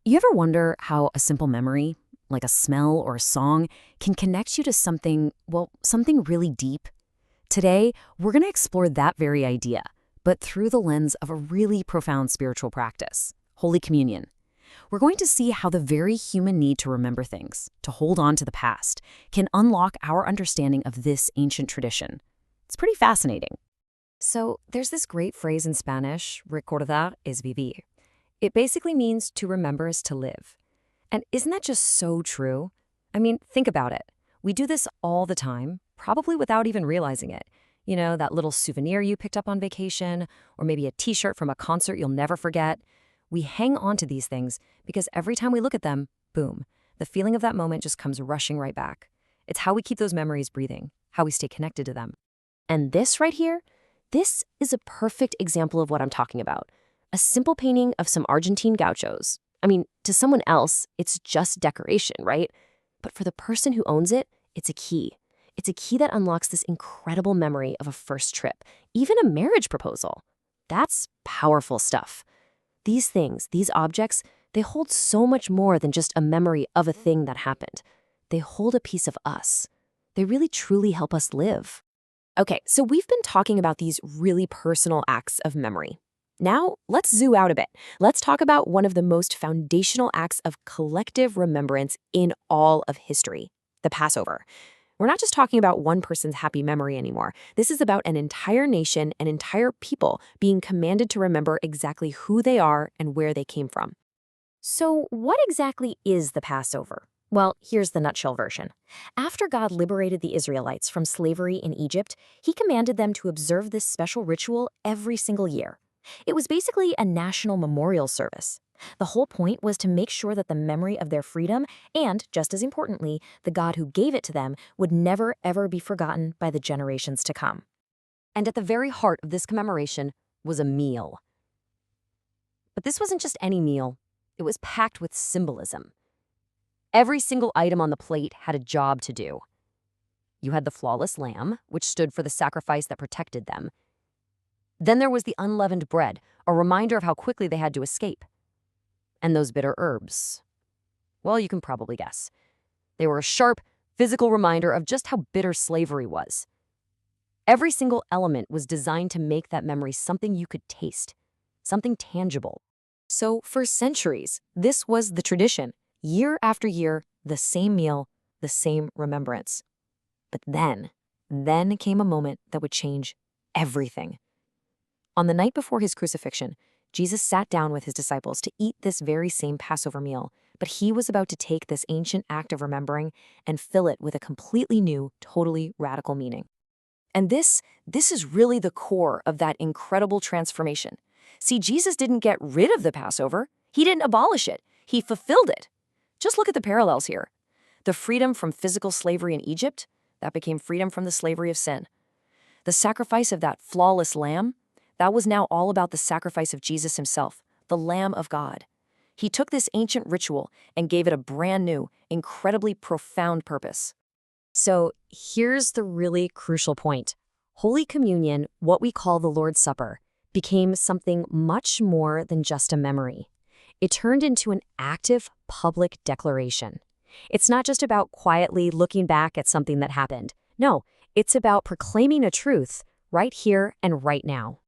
You ever wonder how a simple memory, like a smell or a song, can connect you to something, well, something really deep? Today, we're going to explore that very idea, but through the lens of a really profound spiritual practice, Holy Communion. We're going to see how the very human need to remember things, to hold on to the past, can unlock our understanding of this ancient tradition. It's pretty fascinating. So, there's this great phrase in Spanish, recordar es vivir. It basically means to remember is to live. And isn't that just so true? I mean, think about it. We do this all the time, probably without even realizing it. You know, that little souvenir you picked up on vacation, or maybe a t-shirt from a concert you'll never forget. We hang on to these things because every time we look at them, boom, the feeling of that moment just comes rushing right back. It's how we keep those memories breathing, how we stay connected to them. And this right here, this is a perfect example of what I'm talking about. A simple painting of some Argentine gauchos. I mean, to someone else, it's just decoration, right? But for the person who owns it, it's a key. It's a key that unlocks this incredible memory of a first trip, even a marriage proposal. That's powerful stuff. These things, these objects, they hold so much more than just a memory of a thing that happened. They hold a piece of us. They really truly help us live. Okay, so we've been talking about these really personal acts of memory. Now, let's zoom out a bit. Let's talk about one of the most foundational acts of collective remembrance in all of history, the Passover. We're not just talking about one person's happy memory anymore. This is about an entire nation, an entire people being commanded to remember exactly who they are and where they came from. So, what exactly is the Passover? Well, here's the nutshell version. After God liberated the Israelites from slavery in Egypt, he commanded them to observe this special ritual every single year. It was basically a national memorial service. The whole point was to make sure that the memory of their freedom and, just as importantly, the God who gave it to them would never, ever be forgotten by the generations to come. And at the very heart of this commemoration was a meal. But this wasn't just any meal. It was packed with symbolism. Every single item on the plate had a job to do. You had the flawless lamb, which stood for the sacrifice that protected them. Then there was the unleavened bread, a reminder of how quickly they had to escape. And those bitter herbs. Well, you can probably guess. They were a sharp, physical reminder of just how bitter slavery was. Every single element was designed to make that memory something you could taste, something tangible. So for centuries, this was the tradition. Year after year, the same meal, the same remembrance. But then came a moment that would change everything. On the night before his crucifixion, Jesus sat down with his disciples to eat this very same Passover meal, but he was about to take this ancient act of remembering and fill it with a completely new, totally radical meaning. And this is really the core of that incredible transformation. See, Jesus didn't get rid of the Passover. He didn't abolish it. He fulfilled it. Just look at the parallels here. The freedom from physical slavery in Egypt, that became freedom from the slavery of sin. The sacrifice of that flawless lamb, that was now all about the sacrifice of Jesus himself, the Lamb of God. He took this ancient ritual and gave it a brand new, incredibly profound purpose. So here's the really crucial point. Holy Communion, what we call the Lord's Supper, became something much more than just a memory. It turned into an active public declaration. It's not just about quietly looking back at something that happened. No, it's about proclaiming a truth right here and right now.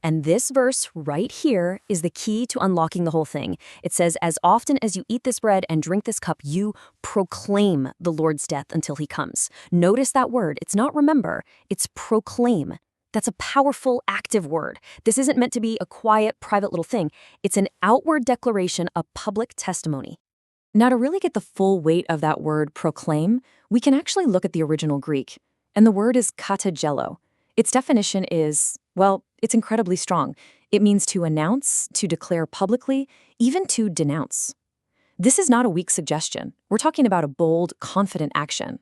And this verse right here is the key to unlocking the whole thing. It says, as often as you eat this bread and drink this cup, you proclaim the Lord's death until he comes. Notice that word. It's not remember, it's proclaim. That's a powerful, active word. This isn't meant to be a quiet, private little thing. It's an outward declaration, a public testimony. Now, to really get the full weight of that word proclaim, we can actually look at the original Greek. And the word is katagello. Its definition is, well, it's incredibly strong. It means to announce, to declare publicly, even to denounce. This is not a weak suggestion. We're talking about a bold, confident action.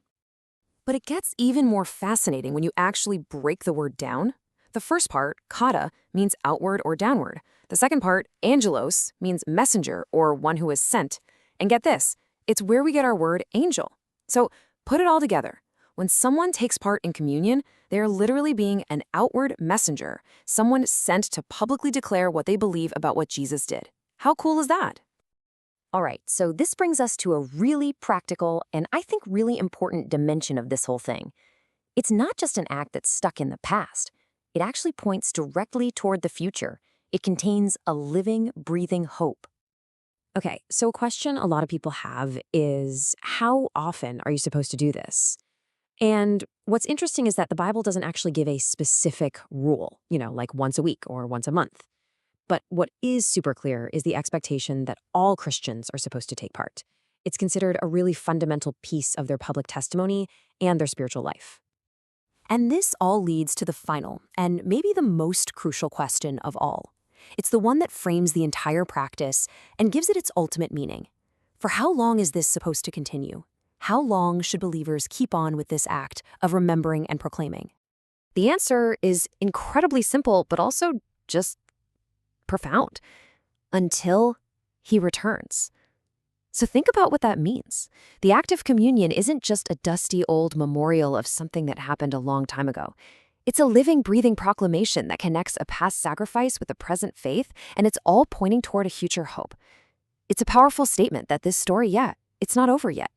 But it gets even more fascinating when you actually break the word down. The first part, kata, means outward or downward. The second part, angelos, means messenger or one who is sent. And get this, it's where we get our word angel. So put it all together. When someone takes part in communion, they are literally being an outward messenger, someone sent to publicly declare what they believe about what Jesus did. How cool is that? All right, so this brings us to a really practical and I think really important dimension of this whole thing. It's not just an act that's stuck in the past. It actually points directly toward the future. It contains a living, breathing hope. Okay, so a question a lot of people have is how often are you supposed to do this? And what's interesting is that the Bible doesn't actually give a specific rule, like once a week or once a month. But what is super clear is the expectation that all Christians are supposed to take part. It's considered a really fundamental piece of their public testimony and their spiritual life. And this all leads to the final, and maybe the most crucial question of all. It's the one that frames the entire practice and gives it its ultimate meaning. For how long is this supposed to continue? How long should believers keep on with this act of remembering and proclaiming? The answer is incredibly simple, but also just profound. Until he returns. So think about what that means. The act of communion isn't just a dusty old memorial of something that happened a long time ago. It's a living, breathing proclamation that connects a past sacrifice with a present faith, and it's all pointing toward a future hope. It's a powerful statement that this story, it's not over yet.